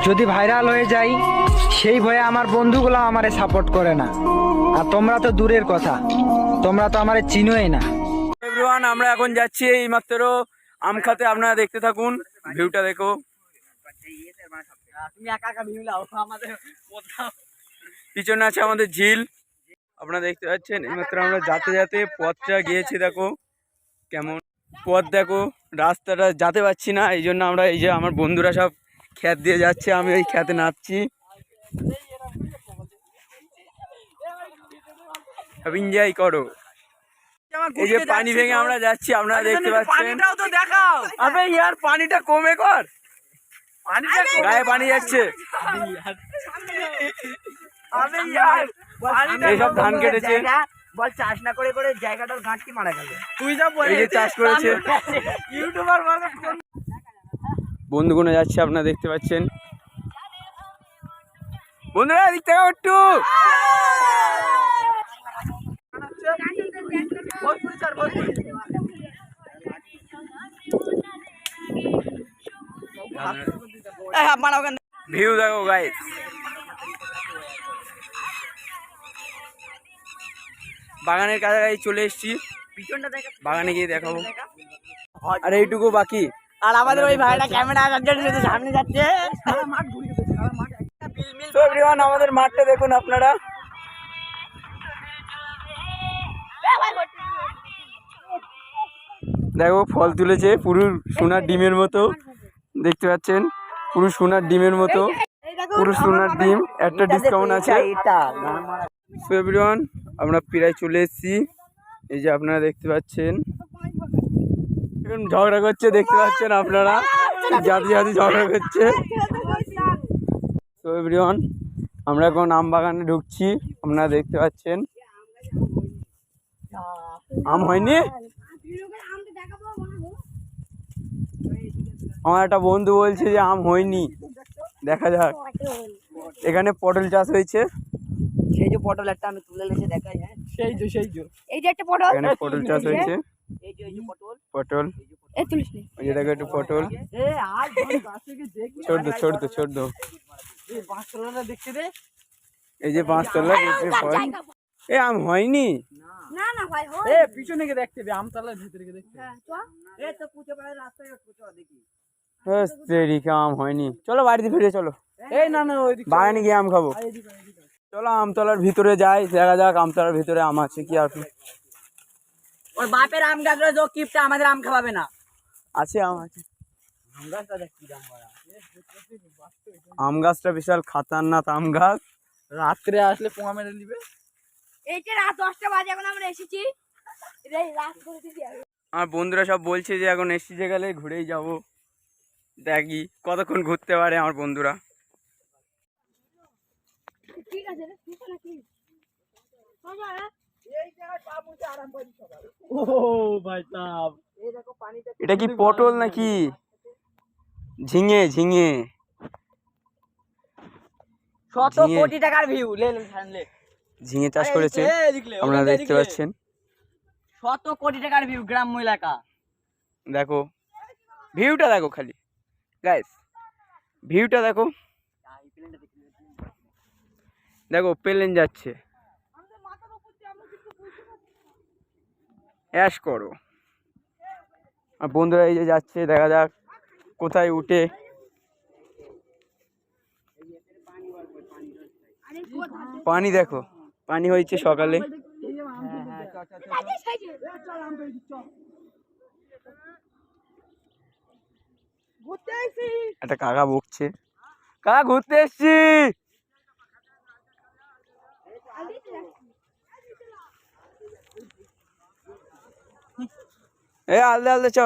যদি ভাইরাল হয়ে যাই সেই ভয়ে আমার বন্ধুগুলো আমারে সাপোর্ট করে না। আর তোমরা তো দূরের কথা, তোমরা তো আমারে চিনোই না। এভরিওয়ান, আমরা এখন যাচ্ছি এই মাত্র আম খাতে। আপনারা দেখতে থাকুন, ভিউটা দেখো। পিছনে আছে আমাদের ঝিল, আপনারা দেখতে পাচ্ছেন। এইমাত্র আমরা যাতে যাতে পথটা গিয়েছি, দেখো কেমন পথ, দেখো রাস্তাটা যেতে পারছি না, এই জন্য আমরা এই যে আমার বন্ধুরা সব ক্ষেত দিয়ে যাচ্ছে, আমি ওই ক্ষেতে নামছি। এনজয় করো। এই যে পানি ভেঙে আমরা যাচ্ছি, আপনারা দেখতে পাচ্ছেন। আবে ইয়ার পানিটা কমে কর, গায়ে পানি যাচ্ছে। এইসব ধান কেটেছে, বল চাষ না করে করে জায়গাটার ঘাটতি মারা গেল। তুই যা এই যে চাষ করেছে ইউটিউবার বন্ধুগুলো যাচ্ছে, আপনারা দেখতে পাচ্ছেন। বন্ধুরা এদিক থেকে একটু ভিউ দেখো গাইস। বাগানের কাছাকাছি চলে এসেছি, বাগানে গিয়ে দেখাবো। আর এইটুকু বাকি। আর আমাদের ওই ভাইটা ক্যামেরা আসার জন্য শুধু সামনে যাচ্ছে। তো এভরিওয়ান, আমাদের মাঠটা দেখুন আপনারা। দেখো ফল তুলেছে পুরো সোনার ডিমের মতো, দেখতে পাচ্ছেন পুরো সোনার ডিমের মতো, পুরো সোনার ডিম। একটা ডিসকাউন্ট আছে। তো এভরিওয়ান, আমরা প্রায় চলে এসেছি। এই যে আপনারা দেখতে পাচ্ছেন, এখন ঝগড়া করছে, দেখতে পাচ্ছেন আপনারা, জাতি জাতি ঝগড়া করছে। তো এভরিওয়ান, আমরা এখন আম বাগানে ঢুকছি, আপনারা দেখতে পাচ্ছেন। আম হয়নি। আমার একটা বন্ধু বলছে যে আম হয়নি, দেখা যাক। এখানে পটল চাষ হয়েছে, সেই যে পটল একটা আমি তুলে লেছে দেখাই। হ্যাঁ সেই যে এই যে একটা পটল, এখানে পটল চাষ হয়েছে। এই যে পটল পটল এই তুলিস নি। ওই যে দেখো একটু পটল, এ আজ গাছ থেকে দেখি ছোট ছোট ছোট। এই বাঁশতলাটা দেখতে দে। এই যে পাঁচতলা ফল। এ আম হয়নি। না না ভাই হয়। এ পিছনে গিয়ে দেখতে দে, আমতলার ভিতরে গিয়ে দেখতে। হ্যাঁ তো এ তো পুজো পাড়ার রাস্তায় পুজো দেখি। তেরিকা আম হয়নি, চলো বাড়িতে ফিরে চলো। এই না না ওইদিকে বাগানে গিয়ে আম খাবো। চলো আমতলার ভিতরে যাই, দেখা যাক আমতলার ভিতরে আম আছে কি। আর ওর বাপের আম গাছ রয়েছে, ও কিপটা আমাদের আম খাওয়াবে না। আছে আম আছে। আম গাছটা দেখ কি দাম বড়। আম গাছটা বিশাল খাতারনাক আম গাছ। রাত্রে আসলে পোঙা মেরে নিবে। এই যে রাত 10টা বাজে এখন আমরা এসেছি। এই রাত করে দিছি। আমার বন্ধুরা সব বলছে যে এখন এসেছে গেলে ঘুরেই যাব, দেখি কতক্ষণ ঘুরতে পারে আমার বন্ধুরা। ঠিক আছে রে, ঠিক নাকি? বাবা এই জায়গায় পা মুছে আরাম করি সবাই। ও ভাই সাহেব, এই দেখো পানিটা। এটা কি পটল নাকি ঝিঙে? ঝিঙে 100 কোটি টাকার ভিউ লে লে। ঝিঙে চাষ করেছে, আপনারা দেখতে পাচ্ছেন। 100 কোটি টাকার ভিউ, গ্রাম্য এলাকা। দেখো ভিউটা দেখো খালি গাইস, ভিউটা দেখো। দেখো প্লেন যাচ্ছে, অ্যাশ করো। আর বন্ধুরা এই যে যাচ্ছে, দেখা যাক কোথায় উঠে। পানি দেখো, পানি হয়েছে সকালে। একটা কাকা বকছে, কাকা ঘুরতে এসছি। এ আলদা আলদা চ।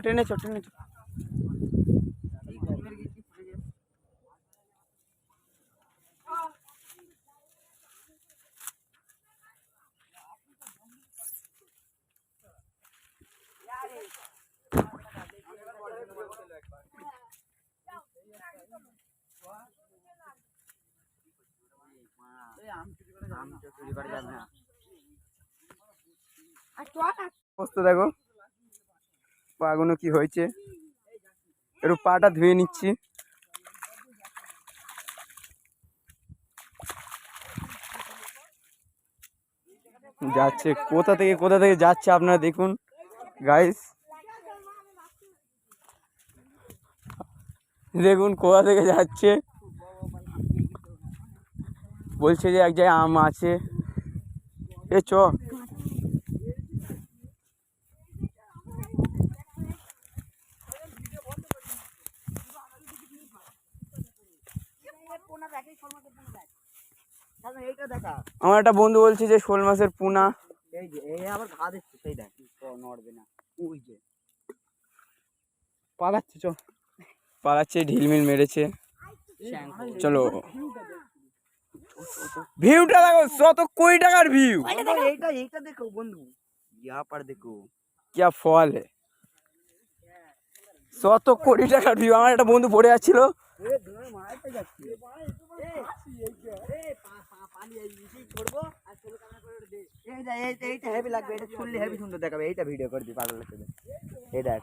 টেনে চ টেনে চ। আর চল অবস্থা দেখো, পাগুলো কি হয়েছে, একটু পাটা ধুয়ে নিচ্ছি। যাচ্ছে কোথা থেকে যাচ্ছে আপনারা দেখুন গাইস, দেখুন কোথা থেকে যাচ্ছে। বলছে যে এক জায়গায় আম আছে, এ চ। আমার একটা বন্ধু বলছে যে শোল মাছের পোনা। এই যে এই আবার ঘা দিচ্ছে, সেই দেখ নড়বে না, ওই যে পালাচ্ছে, চ পালাচ্ছে, ঢিলমিল মেরেছে। চলো, ভিউটা দেখো, 100 কোটি টাকার ভিউ। এইটা দেখো বন্ধু, यहाँ पर देखो क्या ফল है, 100 কোটি টাকার ভিউ। আমার একটা বন্ধু পড়ে যাচ্ছিল, এইটা হেভি লাগবে, এটা ছুললে হেভি সুন্দর দেখাবে। এইটা ভিডিও করে দি পাগল লাগছে, এই দেখ।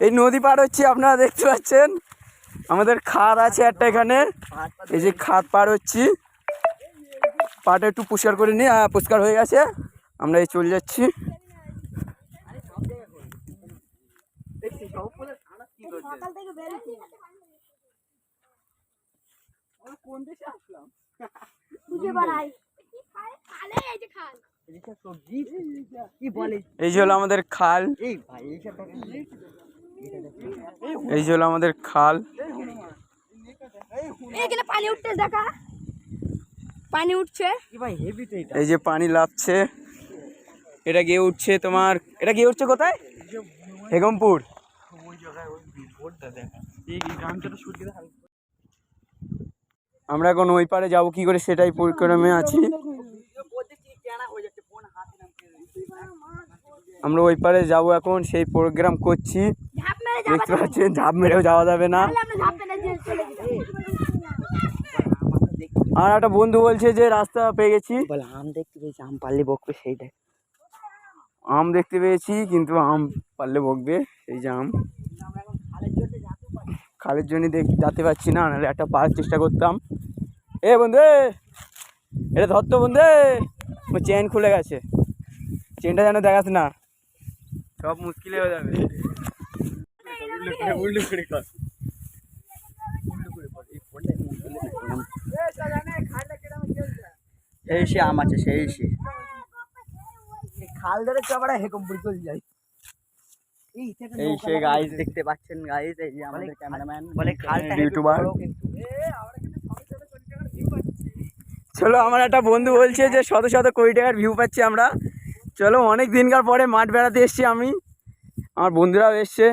এই নদী পার হচ্ছে, আপনারা দেখতে পাচ্ছেন আমাদের খাদ আছে একটা এখানে, এই যে খাদ পার হচ্ছি, পাটা একটু পরিষ্কার করে নিই, পরিষ্কার হয়ে গেছে, আমরা এই চলে যাচ্ছি। সকাল থেকে বেরিয়েছি বুঝে বেড়াই খালে, এই যে খাল, সবজি কি বলে, এই যে হলো আমাদের খাল, এই ভাই এইসব এই যে হলো আমাদের খাল। এখানে পানি উঠছে, দেখা পানি উঠছে, কি ভাই হেভি তো এটা। এই যে পানি লাফছে, এটা গিয়ে উঠছে তোমার, এটা গিয়ে উঠছে কোথায়, হেগমপুর। আমরা এখন ওই পারে যাবো কি করে সেটাই পরিক্রমে আছি। আমরা ওই পারে যাবো এখন, সেই প্রোগ্রাম করছি। ঝাঁপ মেরে দেখতে পাচ্ছেন ঝাঁপ মেরেও যাওয়া যাবে না। আমরা ঝাঁপ মেরে যে চলে গেছি। আর একটা বন্ধু বলছে যে রাস্তা পেয়ে গেছি, বলে আম দেখতে পেয়েছি, আম পারলে বকবে, সেই দেখ। আম দেখতে পেয়েছি, কিন্তু আম পারলে বকবে, এই যে আম। খালের জন্য যেতে পারছি না, নাহলে একটা পাওয়ার চেষ্টা করতাম। এ বন্ধু, এটা ধরতো বন্ধু, চেন খুলে গেছে, চেনটা যেন দেখাস না, সব মুশকিল হয়ে যাবে। সেই সে আম আছে, সেই সে খাল ধরে চাপড়া হেকমপুর চলে যায়। এই সে গাইস দেখতে পাচ্ছেন গাইস, এই যে আমাদের ক্যামেরাম্যান বলে খালটা ইউটিউবার। কিন্তু চলো, আমার একটা বন্ধু বলছে যে 100 কোটি টাকার ভিউ পাচ্ছি আমরা। চলো, অনেক দিনকার পরে মাঠ বেড়াতে এসছি আমি, আমার বন্ধুরাও এসছে।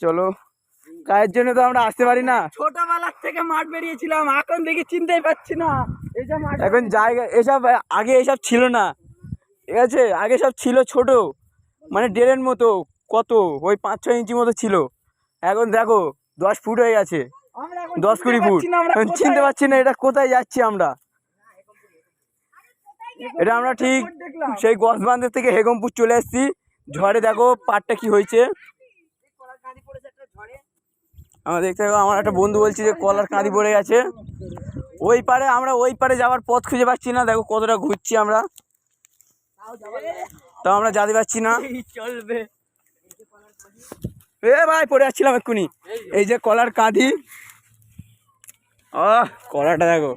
চলো, কাজের জন্য তো আমরা আসতে পারি না, ছোটবেলার থেকে মাঠ বেরিয়েছিলাম, এখন দেখি চিনতেই পাচ্ছি না এই যে মাঠ। এখন জায়গা এসব, আগে এসব ছিল না, ঠিক আছে, আগে সব ছিল ছোট, মানে ডেরের মতো, কত ওই 5-6 ইঞ্চি মতো ছিল, এখন দেখো 10 ফুট হয়ে গেছে, 10-20 ফুট, এখন চিনতে পারছি না এটা কোথায় যাচ্ছি আমরা। এটা আমরা ঠিক সেই গসবান্ধের থেকে হেগমপুর চলে এসেছি, ঝড়ে দেখো পাটটা কি হয়েছে। আমরা দেখতে থাকো, আমার একটা বন্ধু বলছে যে কলার কাঁদি পড়ে গেছে ওই পারে, আমরা ওই পারে যাওয়ার পথ খুঁজে পাচ্ছি না, দেখো কতটা ঘুরছি আমরা, তাও আমরা যেতে পারছি না। চলবে, এ ভাই পড়ে যাচ্ছিলাম এক্ষুনি, এই যে কলার কাঁদি, কলাটা দেখো,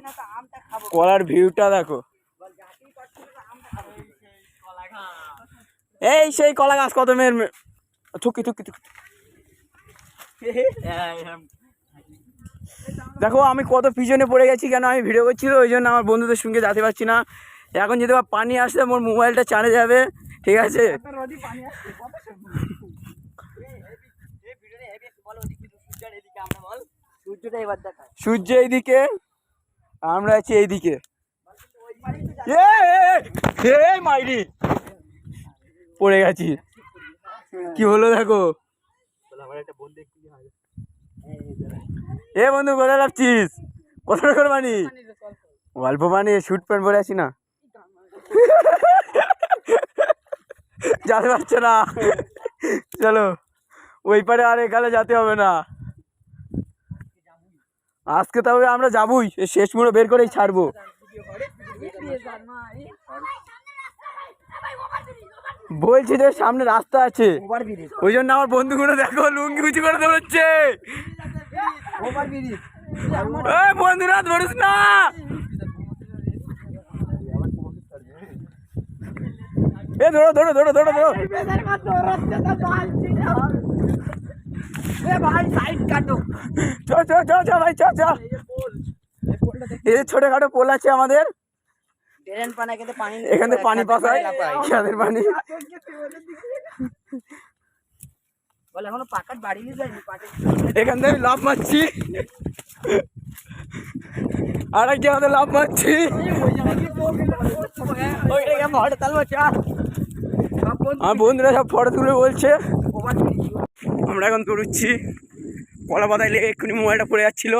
কলার ভিউটা দেখো, এই সেই কলা গাছ, কত মেয়ের থুকি থুকি থুকি। দেখো আমি কত পিছনে পড়ে গেছি, কেন আমি ভিডিও করছি তো, ওই জন্য আমার বন্ধুদের সঙ্গে যেতে পারছি না। এখন যদি পানি আসলে মোর মোবাইলটা চার্জে যাবে, ঠিক আছে। সূর্য এইদিকে, আমরা আছি এইদিকে, মাইরি পড়ে গেছি, কি হলো দেখো। এ বন্ধু কোথায় যাচ্ছিস? কত করে পানি? অল্প পানি, শুট প্যান্ট পরে আছি না, যেতে পারছে না। চলো ওই পারে, আর এখানে যেতে হবে না আজকে, তবে আমরা যাবই, শেষ মুড়ো বের করেই ছাড়বো। বলছি যে সামনে রাস্তা আছে, ওই জন্য আমার বন্ধুগুলো দেখো লুঙ্গি উঁচু করে দৌড়চ্ছে। বন্ধুরা ধরিস না, এ ধরো ধরো ধরো ধরো ধরো। ভাই সাইড কাটো। চ চ চ চ ভাই চ চ। এই যে ছোটখাটো পোল আছে আমাদের, এখানে পানি পাসায়, খেতের পানি। বলে এখনো পাকাট বাড়ি নিয়ে যায়নি, এখান থেকে লাভ মারছি, আর এক জায়গাতে লাভ মারছি। আমার বন্ধুরা সব ফটো তুলে বলছে, আমরা এখন দৌড়চ্ছি। কলা পাতায় লেগে এক্ষুনি মোবাইলটা পড়ে যাচ্ছিল,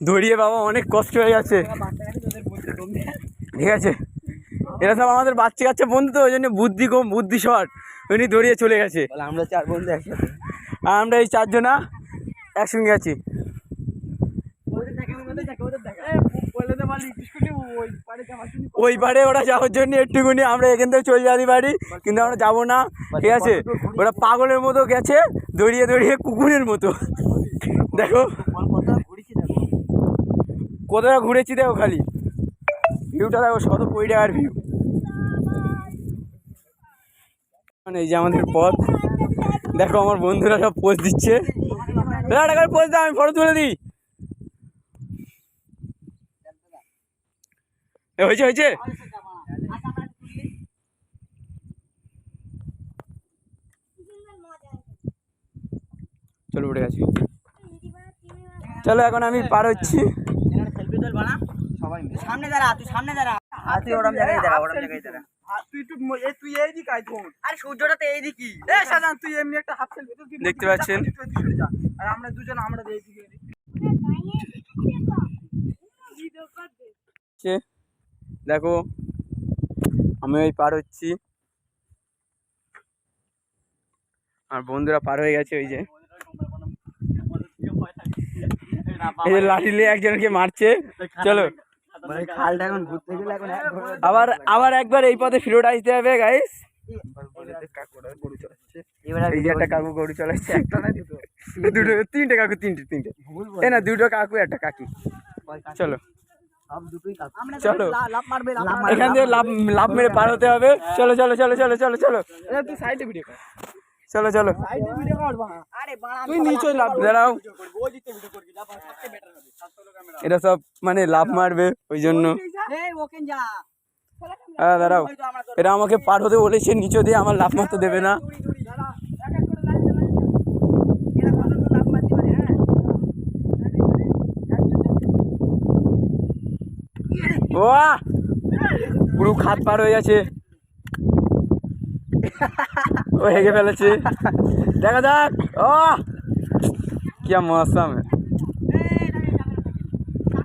দৌড়িয়ে বাবা অনেক কষ্ট হয়ে গেছে। ঠিক আছে, এরা সব আমাদের বাচ্চা কাচ্চা বন্ধু, তো ওই জন্য বুদ্ধি কম, বুদ্ধি শর্ট, উনি দৌড়িয়ে চলে গেছে। আমরা 4 বন্ধু একসাথে, আর আমরা এই 4 জনা একসঙ্গে আছি। ওই পারে ওরা যাওয়ার জন্য একটুকুনি, আমরা এখান থেকে চলে যাবি বাড়ি, কিন্তু আমরা যাবো না। ঠিক আছে, ওরা পাগলের মতো গেছে, দৌড়িয়ে দৌড়িয়ে কুকুরের মতো। দেখো কোথায় ঘুরেছি, দেখো খালি ভিউটা দেখো, 120 টাকার ভিউ। মানে এই যে আমাদের পথ, দেখো আমার বন্ধুরা সব পোজ দিচ্ছে। টাকার পোজ দাও, আমি ফটো তুলে দিই। হয়েছে হয়েছে, চলো উঠে গেছি। চলো এখন আমি পার হচ্ছি। সামনে দাঁড়া, তুই সামনে দাঁড়া, তুই ওরম জায়গায় দাঁড়া, ওরম জায়গায় দাঁড়া। তুই এইদিকে আয়, আরে সূর্যটা তো এইদিকে। শাহজাহান তুই এমনি একটা হাফ সেলফি দেখতে পাচ্ছেন, আর আমরা দুজন আমরা এইদিকে। দেখো আমি ওই পার হচ্ছি, আর বন্ধুরা পার হয়ে গেছে। ওই যে এই যে লাঠি নিয়ে একজনকে মারছে। চলো খালটা এখন ঘুরতে গেলে এখন আবার একবার এই পথে ফিরোটা আসতে হবে গাইস। এই যে একটা কাকু গরু চালাচ্ছে, একটা না দুটো, তিনটে কাকু, তিনটে এই না, দুটো কাকু একটা কাকি। চলো চলো, এখান থেকে লাভ মেরে পার হতে হবে। চলো চলো চলো চলো চলো চলো, তুই সাইডে ভিডিও কর, চলো চলো, সাইডে ভিডিও কর। আরে তুই নিচে লাভ দাঁড়াও, এরা সব মানে লাভ মারবে ওই জন্য। হ্যাঁ দাঁড়াও, এরা আমাকে পার হতে বলেছে, নিচে দিয়ে আমার লাভ মারতে দেবে না। বাহ, পুরো খাত পার হয়ে গেছে, ও হেগে ফেলেছে। দেখা যাক, ও কি মৌসুম।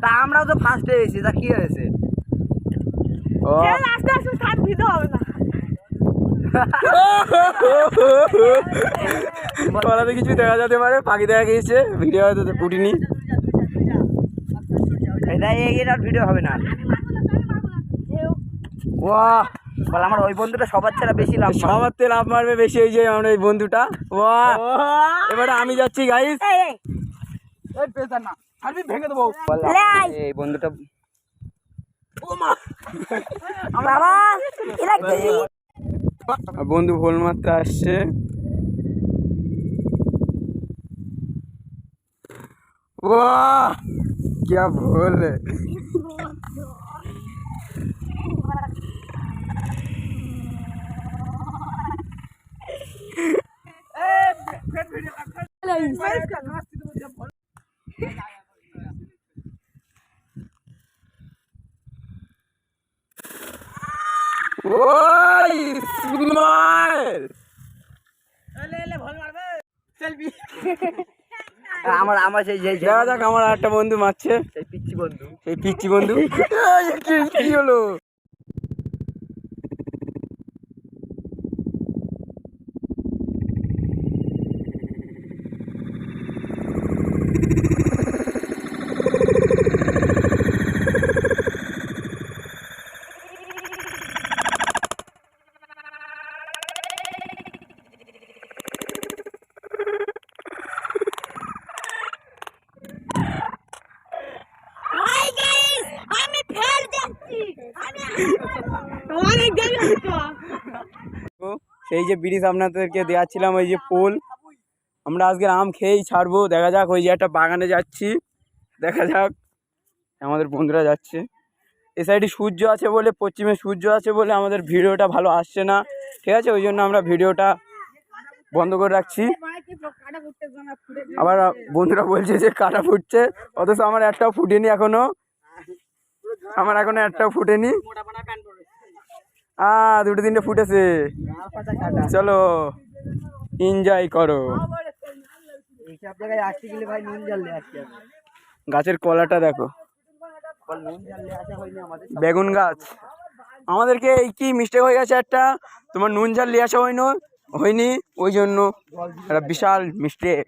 তা আমরাও তো ফার্স্টে এসেছি, তা কি হয়েছে? ও কলাতে কিছু দেখা যেতে পারে, পাখি দেখা গিয়েছে, ভিডিও হয়তো উঠিনি। এটা এর ভিডিও হবে না। বাহ, বল আমার ওই বন্ধুটা সবার ছাড়া বেশি লাভ, সবার থেকে লাভ মারবে বেশি এই যে আমরা এই বন্ধুটা। বাহ, এবারে আমি যাচ্ছি গাইস। ভেঙে দেবো এই বন্ধুটা, বন্ধু ভোল মারতে আসছে। वाह क्या भोल है। स्माइल। আমার সেই দেখা যাক আমার একটা বন্ধু মারছে, সেই পিচ্ছি বন্ধু। সেই পিচ্ছি বন্ধু। কি হলো? হাই গাইস, আমি ফের যাচ্ছি। আমি অনেক দেরি হচ্ছে। তো সেই যে ব্রিজ আপনাদেরকে দেখাচ্ছিলাম, ওই যে পোল, আমরা আজকে আম খেয়েই ছাড়বো। দেখা যাক, ওই যে একটা বাগানে যাচ্ছি, দেখা যাক আমাদের বন্ধুরা যাচ্ছে। এ সাইডে সূর্য আছে বলে, পশ্চিমে সূর্য আছে বলে আমাদের ভিডিওটা ভালো আসছে না, ঠিক আছে? ওই জন্য আমরা ভিডিওটা বন্ধ করে রাখছি। আবার বন্ধুরা বলছে যে কাটা ফুটছে, অথচ আমার একটাও ফুটেনি এখনো, আমার এখনো একটাও ফুটেনি। দুটো তিনটে ফুটেছে। চলো এনজয় করো। এইসব জায়গায় আসতে গেলে ভাই নুন জল আসতে হবে। গাছের কলাটা দেখো, নুন জল আসা হয়নি আমাদের। বেগুন গাছ। আমাদেরকে এই কি মিস্টেক হয়ে গেছে একটা, তোমার নুন ঝাল নিয়ে আসা হয়নি, ওই জন্য একটা বিশাল মিস্টেক।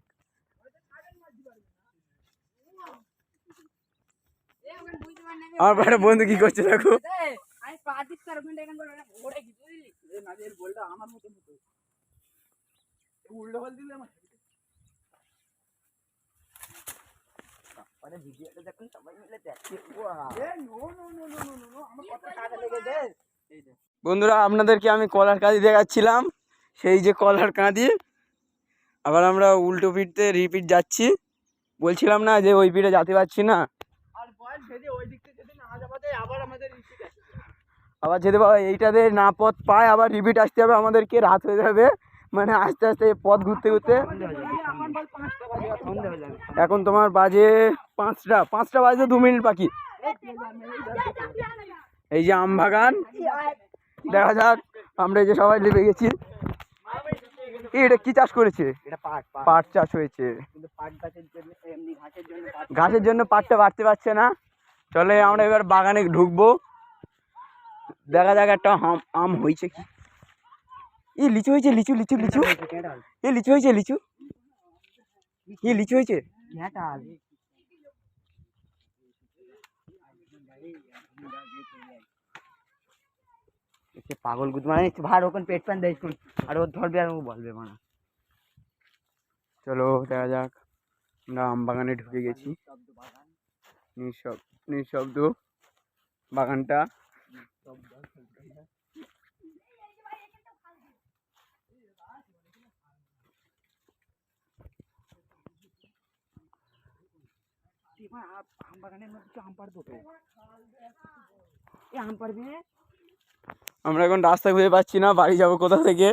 আমার একটা বন্ধু কি করছে দেখো, আমি পার্টিস করে ওখানে এখান করে ওরে কি বুঝলি? না এর বলটা আমার মতো হতো। উল্টো বল দিলে আমার মানে ভিডিওটা দেখুন সবাই মিলে দেখে। এ no no no no no no আমার কত টাকা লেগে দে। এই দে বন্ধুরা আপনাদেরকে আমি কলার কাঁদি দেখাচ্ছিলাম, সেই যে কলার কাঁদি। আবার আমরা উল্টো পিঠতে রিপিট যাচ্ছি, বলছিলাম না যে ওই পিঠে যেতে পারছি না। আর বল যদি ওই দিক থেকে যদি না যাওয়া যায় আবার আমাদের রিপিট আসবে। আবার যেতে পারবো, এইটাতে না পথ পায় আবার রিপিট আসতে হবে আমাদেরকে, রাত হয়ে যাবে, মানে আস্তে আস্তে পথ ঘুরতে ঘুরতে। আমার বল 5টা বাজে সন্ধ্যা হয়ে যাবে। এখন তোমার বাজে 5টা বাজে 2 মিনিট বাকি। এই যে আম বাগান, দেখা যাক। আমরা এই যে সবাই লেগে গেছি। এটা কি চাষ করেছে? এটা পাট চাষ হয়েছে। কিন্তু পাট গাছের জন্য এমনি ঘাসের জন্য ঘাসের জন্য পাটটা বাড়তে পারছে না। চলে আমরা এবার বাগানে ঢুকবো, দেখা যাক একটা আম হয়েছে কি। এই লিচু হয়েছে, লিচু লিচু লিচু, এই লিচু হয়েছে, লিচু, এই লিচু হয়েছে। পাগল গুদ মানে ভার ওখানে পেট পান দেয় আর ও ধরবে আর ও বলবে মানে। চলো দেখা যাক, আমরা আম বাগানে ঢুকে গেছি। নিঃশব্দ বাগানটা। আম বাগানের মধ্যে আম পারবো তো, এ আম পারবে। আমরা এখন রাস্তা খুঁজে পাচ্ছি না, বাড়ি যাবো কোথা থেকে।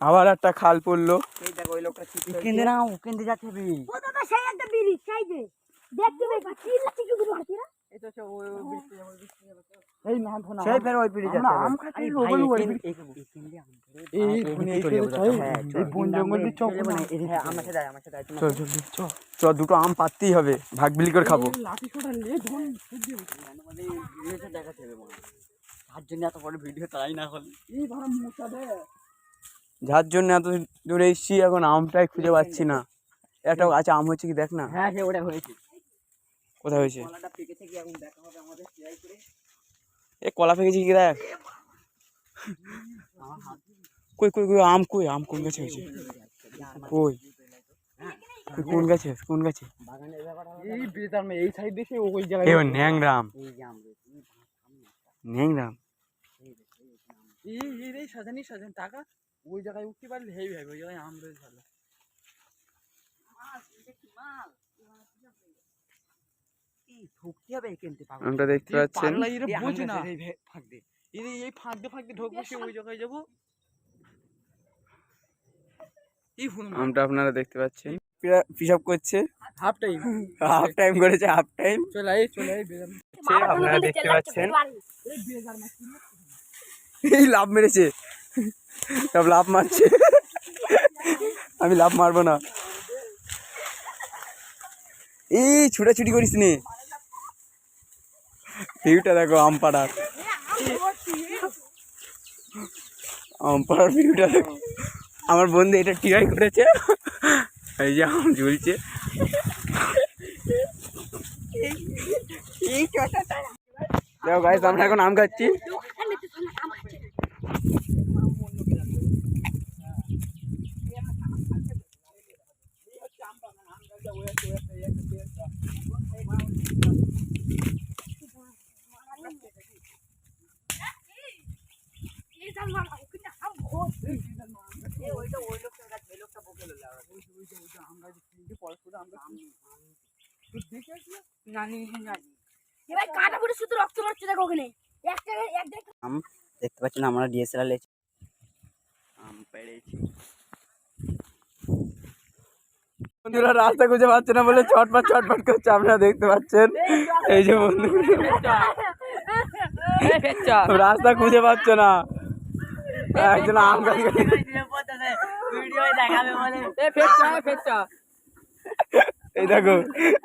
আবার একটা খাল পড়লো। এই দেখো ওই লোকটা কেন্দ্রে না কেন্দ্রে যাচ্ছে বে। ও দাদা সেই একটা বিড়ি সেই যে দেখতে পাই কি লাঠি কি করে হাতি না? এই তো ওই বৃষ্টি যাবে এই না ফোন সেই ফের ওই পিড়ি যাচ্ছে। আম খাচ্ছি লোক ওই এই কেন্দ্রে আম ধরে এই বন জঙ্গল দি চক না। হ্যাঁ আমার সাথে আমার সাথে চল জলদি চল, দুটো আম পাততেই হবে, ভাগ বিলি করে খাবো। লাঠি ছোটা লে ধন ফুদি মানে ভিডিওতে দেখাতে হবে মানে। তার জন্য এত বড় ভিডিও তাই না হল এই ধর মোটা দে। যার জন্য এত দূরে এসেছি, এখন আমটাই খুঁজে পাচ্ছি না। একটা গাছে আম হয়েছে কি দেখ না। হ্যাঁ সে ওটা হয়েছে। কোথায় হয়েছে? কলাটা পেকেছে কি এখন দেখা হবে আমাদের শেয়ার করে। এ কলা পেকেছে কি দেখ। কই কই কই আম কই, আম কোন গাছে হয়েছে? কই কোন গাছে, কোন গাছে? বাগানের ব্যাপারটা এই বেতার মে এই সাইড দিয়ে ওই জায়গায় এই ন্যাংরাম, এই যে আম রয়েছে। ন্যাংরাম। এই রে সাজানি সাজান টাকা ওই জায়গায় উঠতে পারলে হেই ভাই ওই জায়গায় আম রয়েছে ভালো। আমরা দেখতে পাচ্ছেন বুঝি না ফাঁক দে এই ফাঁক দিয়ে ঢোকবো সে ওই জায়গায় যাবো। আমটা আপনারা দেখতে পাচ্ছেন পিসাব করছে, হাফ টাইম হাফ টাইম করেছে, হাফ টাইম চলে আই বেজান আপনারা দেখতে পাচ্ছেন। এই লাভ মেরেছে, সব লাভ মারছে। আমি লাভ মারবো না। এই ছুটাছুটি করিস নি, ভিউটা দেখো আমপাড়ার, আমপাড়ার ভিউটা দেখো। আমার বন্ধু এটা ট্রাই করেছে, এই যে আম ঝুলছে। দেখো গাইস, আমরা এখন আম খাচ্ছি। কাটা পুরো শুধু রক্ত পড়ছে দেখো ওখানে একটা আম দেখতে পাচ্ছেন আমরা ডিএসএলআর লেছি। আম পেড়েছি। বন্ধুরা রাস্তা খুঁজে পাচ্ছে না বলে চটপট করছে, আপনারা দেখতে পাচ্ছেন। এই যে বন্ধু রাস্তা খুঁজে পাচ্ছে না, একজন আম গাছ এই দেখো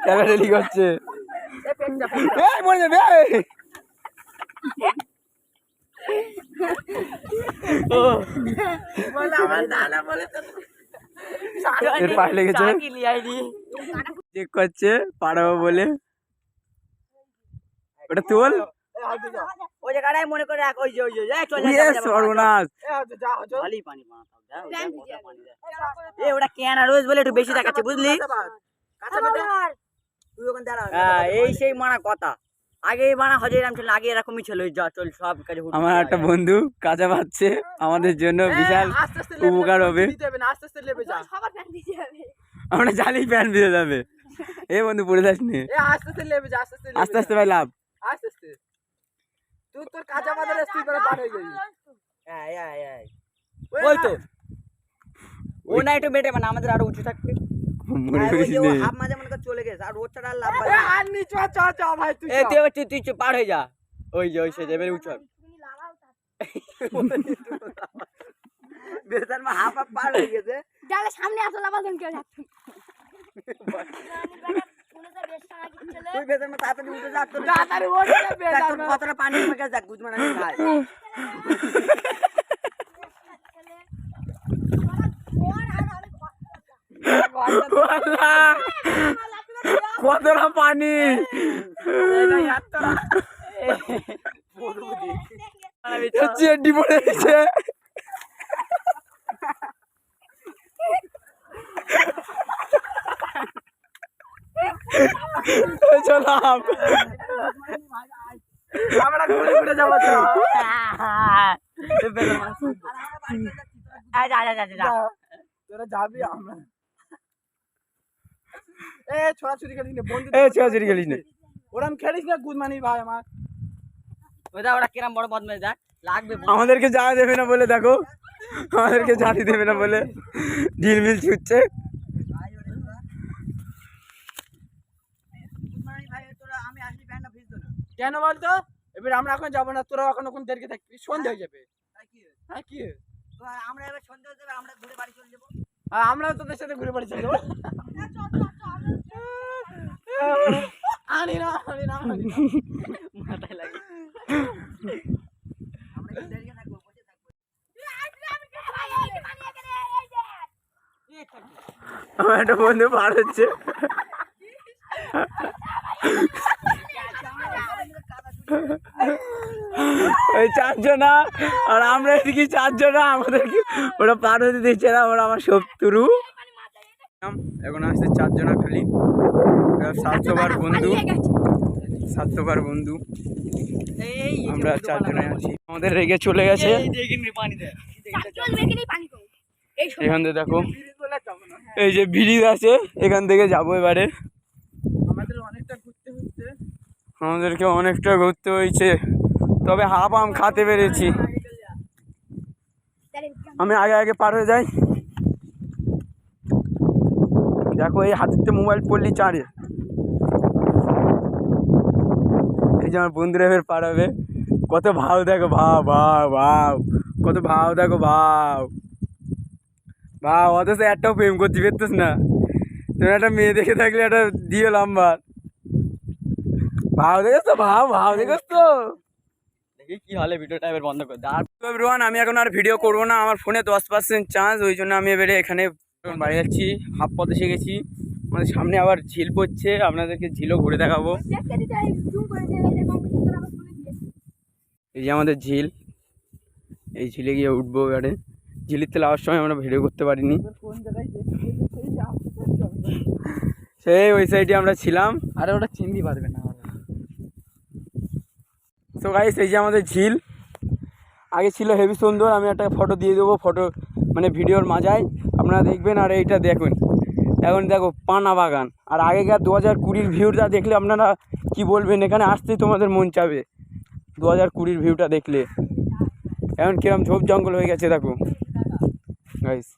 ক্যামেরালি করছে। মরে যাবে। এর পায়ে লেগেছে, চেক করছে পাড়াবো বলে। ওটা তোল। ওই জায়গাটাই মনে করে রাখ, ওই যে সর্বনাশ। ভালোই পানি এ ওটা কেন রোজ বলে একটু বেশি দেখাচ্ছে বুঝলি। এই সেই মানা কথা, আগে মানা হজেরাম ছিল, আগে এরকমই ছিল। যা চল সব কাজে আমার একটা বন্ধু কাঁচা পাচ্ছে, আমাদের জন্য বিশাল উপকার হবে। সবার প্যান্ট দিতে হবে। আমরা জালি প্যান্ট দিয়ে যাবে। এ বন্ধু পড়ে যাস নি, আস্তে আস্তে ভাই লাভ। ওই তো ও না একটু বেটে মানে আমাদের আরো উঁচু থাকবে। মনে করিস নি। হাফ মাঝে মনে কর চলে গেছে, আর রোড ছাড়া আর লাভ পাই না। তুই পার হয়ে যা, ওই যে ওই সে যাবে উঁচু হবে। তুমি লাগাও তা বেতার মা হাফ পার হয়ে গেছে। যালে সামনে আসো লাগাও দেন কেউ যাচ্ছে তুই বেতার মা তাড়াতাড়ি উঠে যা, তাড়াতাড়ি ওঠে বেতার মা কতটা পানি মেখে যা গুজমান আমি খাই। কতটা পানি, চেড্ডি পড়ে গেছে। চলাম আমরা ঘুরে ঘুরে যাবো। তোরা যাবি, আমরা ছোড়াছুরি খেলিস না বন্ধু, ছোড়াছুরি খেলিস না, ওরম খেলিস না গুদমানি ভাই আমার। ওরা কিরম বড় বদমাইশ দেখ লাগবে। আমাদেরকে জানা দেবে না বলে, দেখো আমাদেরকে জানিয়ে দেবে না বলে ঢিলমিল ছুটছে। কেন বলতো, এবার আমরা এখন যাবো না, তোরা এখন ওখানে দেরকে থাকবি, সন্ধ্যা হয়ে যাবে। হ্যাঁ কি আমরা এবার সন্ধ্যা হয়ে যাবে, আমরা ঘুরে বাড়ি চলে যাবো। আমরাও তোদের সাথে ঘুরে বাড়ি চলে যাবো। আনি না মাথায় লাগে। আমরা কি দেরিয়ে থাকবো, বসে থাকবো। আমার একটা বন্ধু পার হচ্ছে, ওই চারজনা, আর আমরা এদিকে চারজনা, আমাদেরকে ওরা পার হতে দিচ্ছে না, ওরা আমার শত্রু। এখন আসছে চারজনা খালি, স্বার্থবার বন্ধু, স্বার্থবার বন্ধু। আমরা চারজনে আছি, আমাদের রেগে চলে গেছে। এখান থেকে দেখো এই যে ব্রিজ আছে, এখান থেকে যাবো এবারে। আমাদেরকে অনেকটা ঘুরতে হয়েছে, তবে হাফ আম খাতে পেরেছি। আমি আগে আগে পার হয়ে যাই। দেখো এই হাতেতে মোবাইল পড়লি চারে, এই যে আমার বন্ধুরা এবার পার হবে। কত ভাও দেখো, ভাও ভাও ভাও, কত ভাও দেখো ভাও। বা অথচ একটাও প্রেম করতে পারতিস না। তুমি একটা মেয়ে দেখে থাকলে একটা দিও নাম্বার। ভাও দেখেছ তো, ভাও দেখেছ তো। দেখি কি হলে ভিডিওটা এবার বন্ধ করে দাও। তো এভরিওয়ান, আমি এখন আর ভিডিও করবো না, আমার ফোনে 10% চার্জ, ওই জন্য আমি এবারে এখানে বাড়ি যাচ্ছি। হাফ পথ এসে গেছি, আমাদের সামনে আবার ঝিল পড়ছে, আপনাদেরকে ঝিলও ঘুরে দেখাবো। এই যে আমাদের ঝিল, এই ঝিলে গিয়ে উঠবো এবারে। ঝিলির তেল আসার সময় আমরা ভিডিও করতে পারিনি, সেই ওই সাইডে আমরা ছিলাম। আরে ওটা চিনতে পারবে না। তো গাইস, এই যে আমাদের ঝিল, আগে ছিল হেভি সুন্দর। আমি একটা ফটো দিয়ে দেবো, ফটো মানে ভিডিওর মাঝায় আপনারা দেখবেন। আর এইটা দেখুন, এখন দেখো পানা বাগান। আর আগেকার 2020 ভিউটা দেখলে আপনারা কি বলবেন, এখানে আসতেই তোমাদের মন চাবে 2020 ভিউটা দেখলে। এখন কিরম ঝোপ জঙ্গল হয়ে গেছে দেখো গাইস,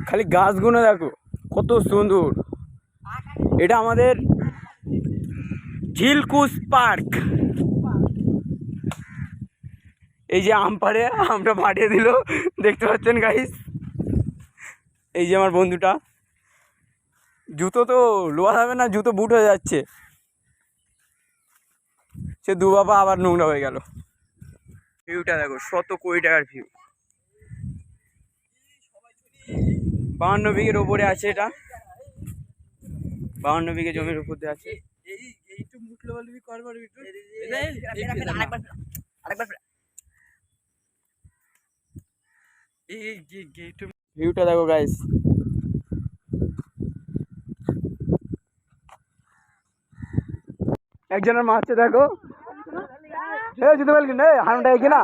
খালি গাছগুলো দেখো কত সুন্দর। এটা আমাদের ঝিলকুশ পার্ক। এই যে আম পাড়ে আমরা পাঠিয়ে দিল, দেখতে পাচ্ছেন গাইস। এই যে আমার বন্ধুটা, জুতো তো লোয়া যাবে না, জুতো বুট হয়ে যাচ্ছে। সে দু বাবা আবার নোংরা হয়ে গেল। ভিউটা দেখো, 100 কোটি টাকার ভিউ। 52 বিঘের ওপরে আছে এটা, 52 বিঘে জমির উপর দিয়ে আছে। ভিউটা দেখো গাইস, একজনের মারছে দেখো। জুতো বেল কিনা হারমটা কিনা,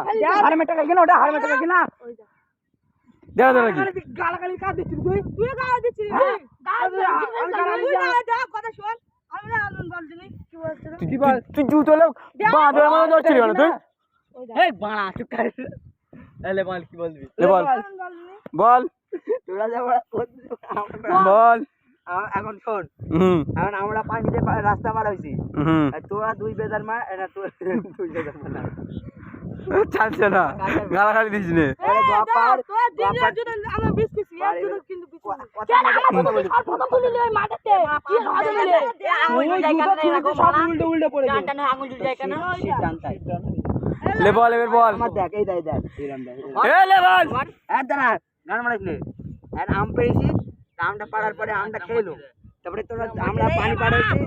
হারমের টাকা কিনা, ওটা হারমের টাকা কিনা। দেখা যাবে কি গালাগালি কাজ দিচ্ছিস তুই গাল দিচ্ছিস কথা শোন। আমি না আনন্দ বলছিনি কি বলছিস তুই জুতো লে বাঁধে আমাদের ধরছিস কেন তুই? এই বাড়া চুপ কর। এলে বল কি বলবি? বল বল তোরা যা বল। এখন শোন, হুম এখন আমরা পানিতে রাস্তা পার হয়েছি, হুম আর তোরা দুই বেজার মার, এটা তুই বেজার মার না। চালছে না, গালাগালি দিস নে। আরে বাপার তোর দিনের জন্য আমরা বিস্কিট এর জন্য কিন্তু বিস্কিট কেন আমার ফটো তুলে নিয়ে মাঠেতে কি হবে বলে আঙুল জায়গা না এরকম সব উল্টো উল্টো পড়ে যায়। জানটা না আঙুল জায়গা না জানতাই। লে বল এবার বল। আমার দেখ এই দেখ এরকম দেখ। এ লে বল। আর দাঁড়া গান মারাইলে। আর আম পেয়েছি, আমটা পাড়ার পরে আমটা খেলো, তারপরে তোরা আমরা পানি পাড়াইছি।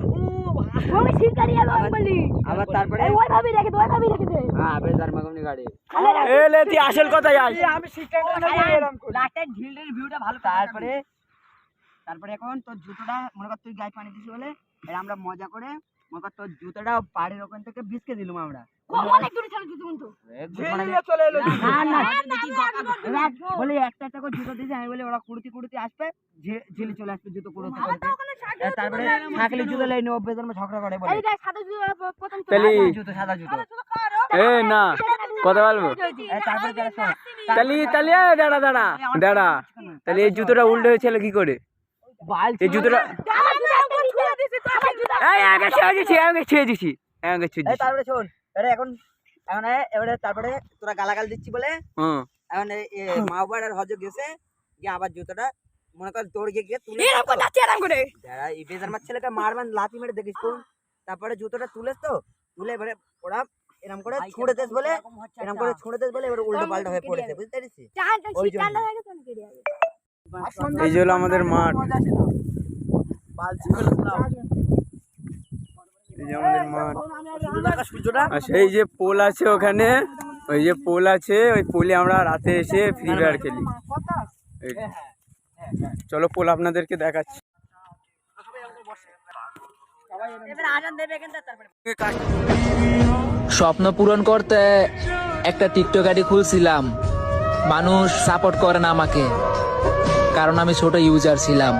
আমি শিকারি আমি বলি আবার তারপরে ওই ভাবি রেখে দে, ওই ভাবি রেখে দে। হ্যাঁ বেজার মাগমনি গাড়ি। এ লে তুই আসল কথাই আয়। আমি শিকারি না এরকম করি। লাটের ঢিলের ভিউটা ভালো। তারপরে এখন তোর জুতোটা মনে কর তুই গায়ে পানি দিছিস বলে, এর আমরা মজা করে মনে কর তোর জুতোটা পাড়ের ওখান থেকে ভিজকে দিলাম আমরা। অনেক দূরে চলে জুতো কিন্তু চলে এলো না বলে একটা একটা করে জুতো দিয়েছে। আমি বলি ওরা কুড়ুতি আসবে, ঝেলে চলে আসবে জুতো কুড়ুতি করতে। তারপরে থাকলে জুতো লাই নেবো, বেজার ঝগড়া করে বলে এই দেখ সাদা জুতো প্রথম তালি জুতো সাদা জুতো। এ না কথা বলবো। তারপরে যারা শোন তালি তালি দাঁড়া দাঁড়া দাঁড়া, তাহলে এই জুতোটা উল্টো হয়েছিল কি করে? এই জুতোটা আগে ছুঁয়ে দিছি, আগে ছুঁয়ে দিছি, আগে ছুঁয়ে দিছি। তারপরে শোন এখন এবারে তারপরে তোরা গালাগাল দিচ্ছি বলে হুম এখন মাওবার আর হজ গেছে গিয়ে আবার জুতোটা মনে কর দৌড় গিয়ে তুলে এরকম যাচ্ছে আরাম করে যারা এই বেজার মার ছেলেকে মারবেন লাথি মেরে দেখিস কোন। তারপরে জুতোটা তুলেস তো তুলে এবারে ওরা এরকম করে ছুঁড়ে দেস বলে, এরকম করে ছুঁড়ে দেস বলে এবারে উল্টো পাল্টা হয়ে পড়েছে, বুঝতে পেরেছিস? ওই জন্য। এই যে হলো আমাদের মাঠ, এই যে আমাদের মাঠ। আর সেই যে পোল আছে ওখানে, ওই যে পোল আছে, ওই পোলে আমরা রাতে এসে ফ্রি ফায়ার খেলি। চলো পোল আপনাদেরকে দেখাচ্ছি। স্বপ্ন পূরণ করতে একটা টিকটক আইডি খুলছিলাম, মানুষ সাপোর্ট করে না আমাকে, কারণ আমি ছোট ইউজার ছিলাম।